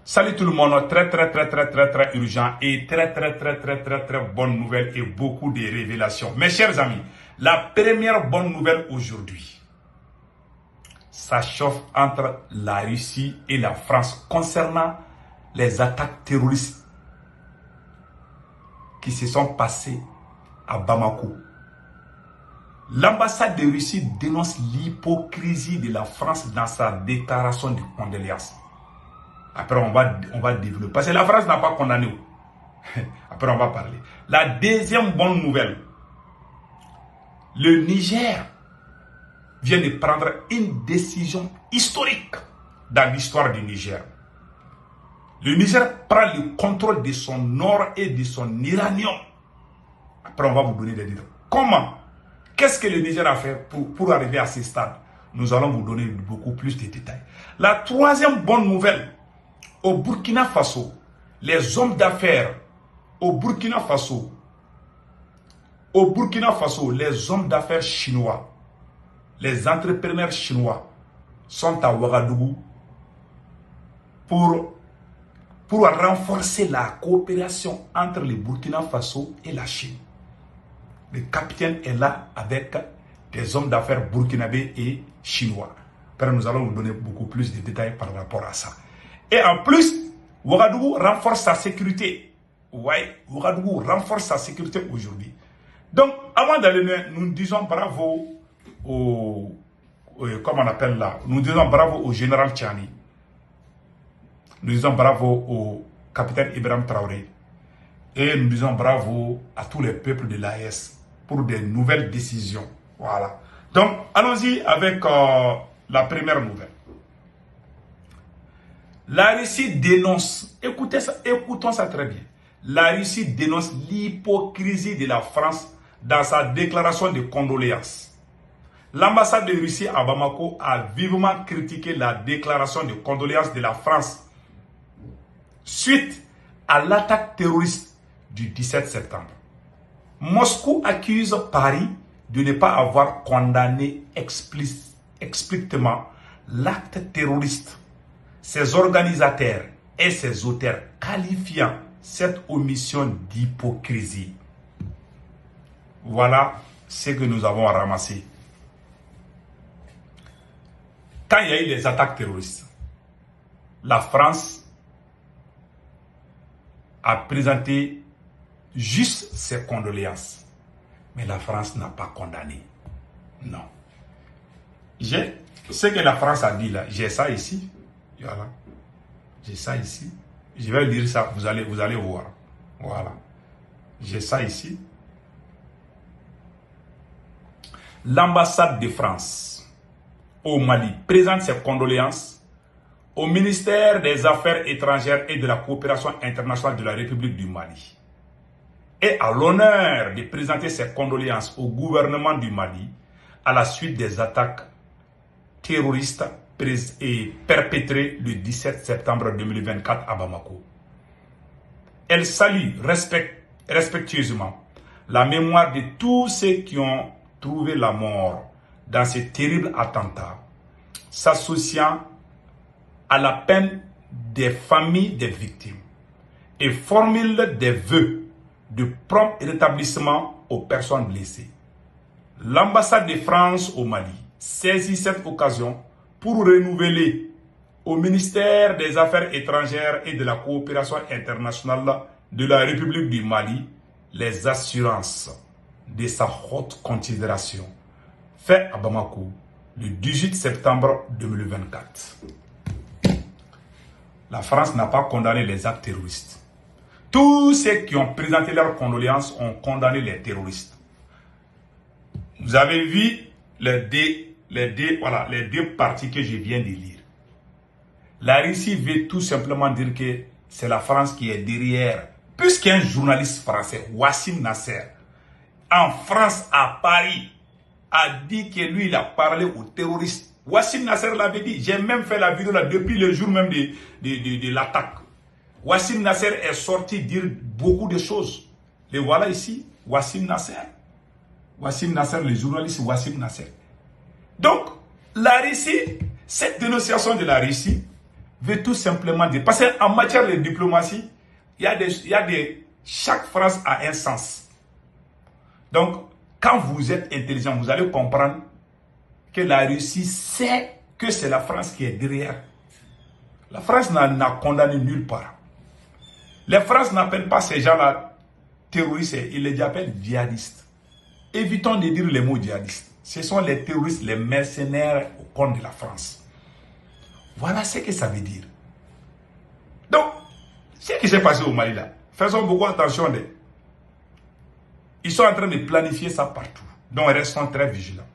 Salut tout le monde, très urgent et très bonne nouvelle et beaucoup de révélations. Mes chers amis, la première bonne nouvelle aujourd'hui, ça chauffe entre la Russie et la France concernant les attaques terroristes qui se sont passées à Bamako. L'ambassade de Russie dénonce l'hypocrisie de la France dans sa déclaration de condoléances. Après, on va développer. Parce que la France n'a pas condamné. Après, on va parler. La deuxième bonne nouvelle. Le Niger vient de prendre une décision historique dans l'histoire du Niger. Le Niger prend le contrôle de son or et de son uranium. Après, on va vous donner des détails. Comment? Qu'est-ce que le Niger a fait pour arriver à ce stade? Nous allons vous donner beaucoup plus de détails. La troisième bonne nouvelle. Au Burkina Faso, les hommes d'affaires, les hommes d'affaires chinois, les entrepreneurs chinois sont à Ouagadougou pour renforcer la coopération entre le Burkina Faso et la Chine. Le capitaine est là avec des hommes d'affaires burkinabés et chinois. Après, nous allons vous donner beaucoup plus de détails par rapport à ça. Et en plus, Ouagadougou renforce sa sécurité. Ouais, Ouagadougou renforce sa sécurité aujourd'hui. Donc, avant d'aller, nous disons bravo nous disons bravo au général Tchani. Nous disons bravo au capitaine Ibrahim Traoré. Et nous disons bravo à tous les peuples de l'AES pour des nouvelles décisions. Voilà. Donc, allons-y avec la première nouvelle. La Russie dénonce, écoutons ça très bien. La Russie dénonce l'hypocrisie de la France dans sa déclaration de condoléances. L'ambassade de Russie à Bamako a vivement critiqué la déclaration de condoléances de la France suite à l'attaque terroriste du 17 septembre. Moscou accuse Paris de ne pas avoir condamné explicitement l'acte terroriste. Ses organisateurs et ses auteurs qualifiant cette omission d'hypocrisie. Voilà ce que nous avons ramassé. Quand il y a eu les attaques terroristes, la France a présenté juste ses condoléances. Mais la France n'a pas condamné. Non. Ce que la France a dit là, j'ai ça ici. Voilà. J'ai ça ici. Je vais lire ça, vous allez voir. Voilà. J'ai ça ici. L'ambassade de France au Mali présente ses condoléances au ministère des Affaires étrangères et de la coopération internationale de la République du Mali. Et à l'honneur de présenter ses condoléances au gouvernement du Mali à la suite des attaques terroristes perpétré le 17 septembre 2024 à Bamako. Elle salue respectueusement la mémoire de tous ceux qui ont trouvé la mort dans ce terrible attentat, s'associant à la peine des familles des victimes et formule des vœux de prompt rétablissement aux personnes blessées. L'ambassade de France au Mali saisit cette occasion pour renouveler au ministère des Affaires étrangères et de la coopération internationale de la République du Mali les assurances de sa haute considération fait à Bamako le 18 septembre 2024. La France n'a pas condamné les actes terroristes. Tous ceux qui ont présenté leurs condoléances ont condamné les terroristes. Vous avez vu les deux parties que je viens de lire. La Russie veut tout simplement dire que c'est la France qui est derrière. Puisqu'un journaliste français, Wassim Nasser, en France, à Paris, a dit que lui, il a parlé aux terroristes. Wassim Nasser l'avait dit. J'ai même fait la vidéo là depuis le jour même de l'attaque. Wassim Nasser est sorti dire beaucoup de choses. Les voilà ici, Wassim Nasser. Wassim Nasser, le journaliste Wassim Nasser. Donc, la Russie, cette dénonciation de la Russie veut tout simplement dire, parce qu'en matière de diplomatie, chaque phrase a un sens. Donc, quand vous êtes intelligent, vous allez comprendre que la Russie sait que c'est la France qui est derrière. La France n'a condamné nulle part. La France n'appelle pas ces gens-là terroristes, ils les appellent djihadistes. Évitons de dire les mots djihadistes. Ce sont les terroristes, les mercenaires au compte de la France. Voilà ce que ça veut dire. Donc, ce qui s'est passé au Mali là, faisons beaucoup attention. Ils sont en train de planifier ça partout. Donc, restons très vigilants.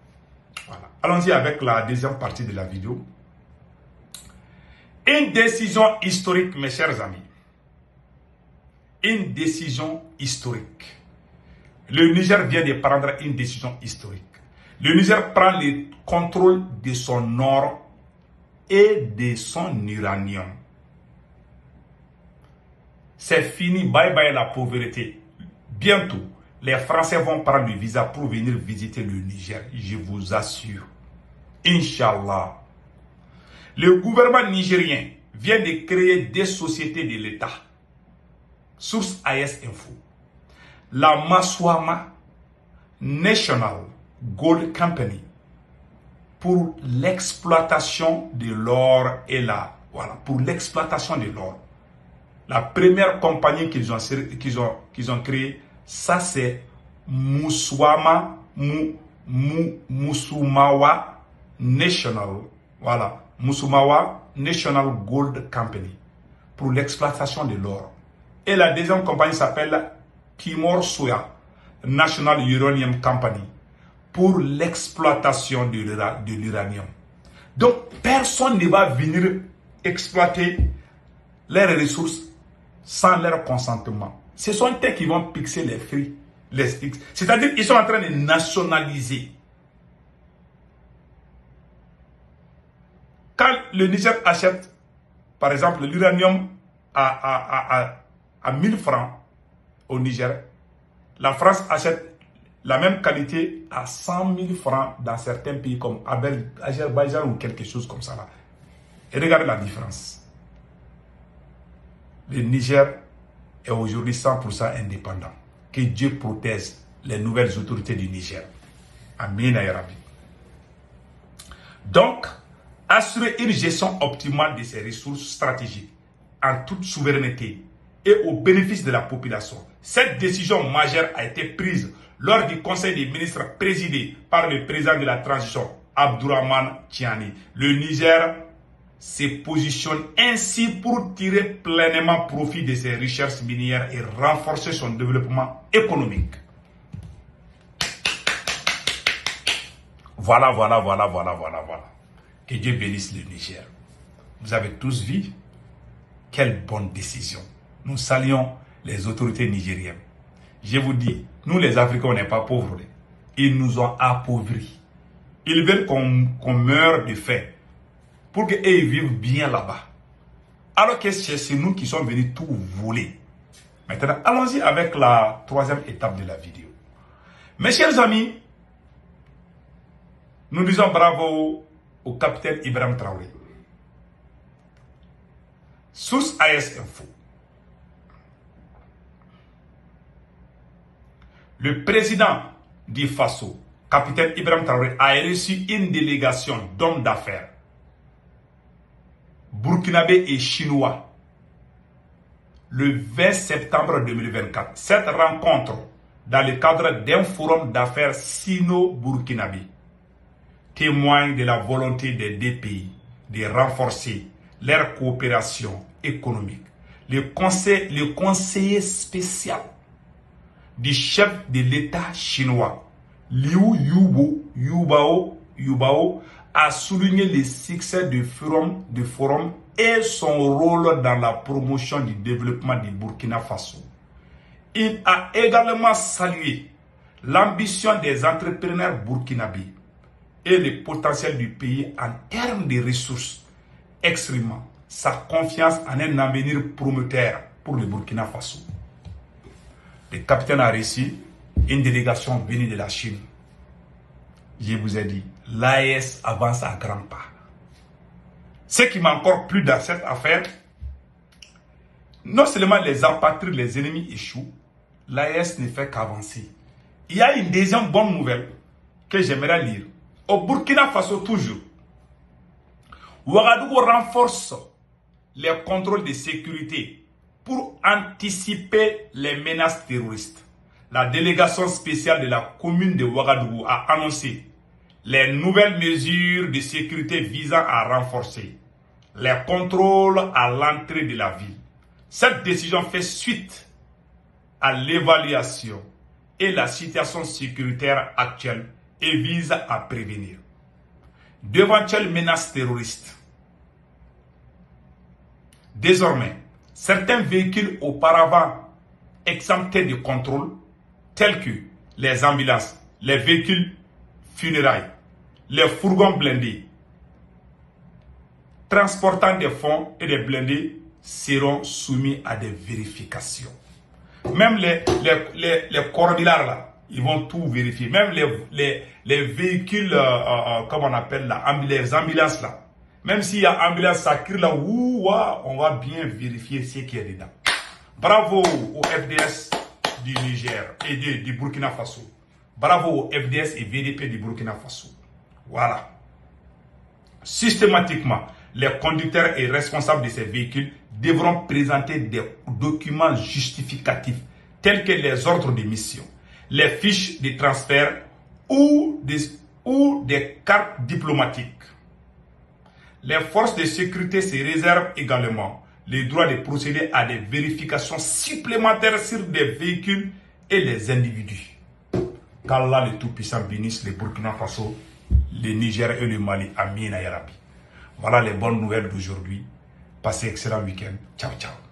Voilà. Allons-y avec la deuxième partie de la vidéo. Une décision historique, mes chers amis. Une décision historique. Le Niger vient de prendre une décision historique. Le Niger prend le contrôle de son or et de son uranium. C'est fini, bye bye la pauvreté. Bientôt, les Français vont prendre le visa pour venir visiter le Niger, je vous assure. Inch'Allah. Le gouvernement nigérien vient de créer des sociétés de l'État. Source AS Info. La Maswama National Gold Company pour l'exploitation de l'or et pour l'exploitation de l'or. La première compagnie qu'ils ont créée, ça c'est Musumawa National. Voilà, Musumawa National Gold Company pour l'exploitation de l'or. Et la deuxième compagnie s'appelle Kimor Soya National Uranium Company pour l'exploitation de l'uranium. Donc, personne ne va venir exploiter leurs ressources sans leur consentement. Ce sont eux qui vont fixer les prix. C'est-à-dire qu'ils sont en train de nationaliser. Quand le Niger achète, par exemple, l'uranium à 1000 francs au Niger, la France achète la même qualité à 100 000 francs dans certains pays comme Azerbaïdjan ou quelque chose comme ça. Là. Et regardez la différence. Le Niger est aujourd'hui 100% indépendant. Que Dieu protège les nouvelles autorités du Niger. Amin ya Rabbi. Donc, assurer une gestion optimale de ces ressources stratégiques en toute souveraineté et au bénéfice de la population. Cette décision majeure a été prise lors du Conseil des ministres présidé par le président de la transition, Abdourahmane Tiani. Le Niger se positionne ainsi pour tirer pleinement profit de ses richesses minières et renforcer son développement économique. Voilà. Que Dieu bénisse le Niger. Vous avez tous vu quelle bonne décision. Nous saluons les autorités nigériennes. Je vous dis, nous les Africains, on n'est pas pauvres. Ils nous ont appauvris. Ils veulent qu'on meure de faim pour qu'ils vivent bien là-bas. Alors que c'est nous qui sommes venus tout voler. Maintenant, allons-y avec la troisième étape de la vidéo. Mes chers amis, nous disons bravo au capitaine Ibrahim Traoré. Source AS Info. Le président du Faso, capitaine Ibrahim Traoré, a reçu une délégation d'hommes d'affaires burkinabés et chinois le 20 septembre 2024. Cette rencontre, dans le cadre d'un forum d'affaires sino-burkinabé, témoigne de la volonté des deux pays de renforcer leur coopération économique. Le conseiller spécial du chef de l'État chinois, Liu Yubao, a souligné le succès du forum et son rôle dans la promotion du développement du Burkina Faso. Il a également salué l'ambition des entrepreneurs burkinabés et le potentiel du pays en termes de ressources, exprimant sa confiance en un avenir prometteur pour le Burkina Faso. Le capitaine a reçu une délégation venue de la Chine. Je vous ai dit, l'AES avance à grands pas. Ce qui m'a encore plu dans cette affaire, non seulement les apatrides, les ennemis échouent, l'AES ne fait qu'avancer. Il y a une deuxième bonne nouvelle que j'aimerais lire. Au Burkina Faso toujours, Ouagadougou renforce les contrôles de sécurité pour anticiper les menaces terroristes. La délégation spéciale de la commune de Ouagadougou a annoncé les nouvelles mesures de sécurité visant à renforcer les contrôles à l'entrée de la ville. Cette décision fait suite à l'évaluation et la situation sécuritaire actuelle et vise à prévenir d'éventuelles menaces terroristes. Désormais, certains véhicules auparavant exemptés de contrôle, tels que les ambulances, les véhicules funérailles, les fourgons blindés, transportant des fonds et des blindés, seront soumis à des vérifications. Même les cordillars là, ils vont tout vérifier. Même les véhicules, comme on appelle là, les ambulances là. Même s'il y a ambulance, ça crie là, on va bien vérifier ce qui est dedans. Bravo au FDS du Niger et du Burkina Faso. Bravo au FDS et VDP du Burkina Faso. Voilà. Systématiquement, les conducteurs et responsables de ces véhicules devront présenter des documents justificatifs tels que les ordres de mission, les fiches de transfert ou des cartes diplomatiques. Les forces de sécurité se réservent également le droit de procéder à des vérifications supplémentaires sur des véhicules et les individus. Qu'Allah le Tout-Puissant bénisse le Burkina Faso, le Niger et le Mali. Amin ya Rabbi. Voilà les bonnes nouvelles d'aujourd'hui. Passez un excellent week-end. Ciao, ciao.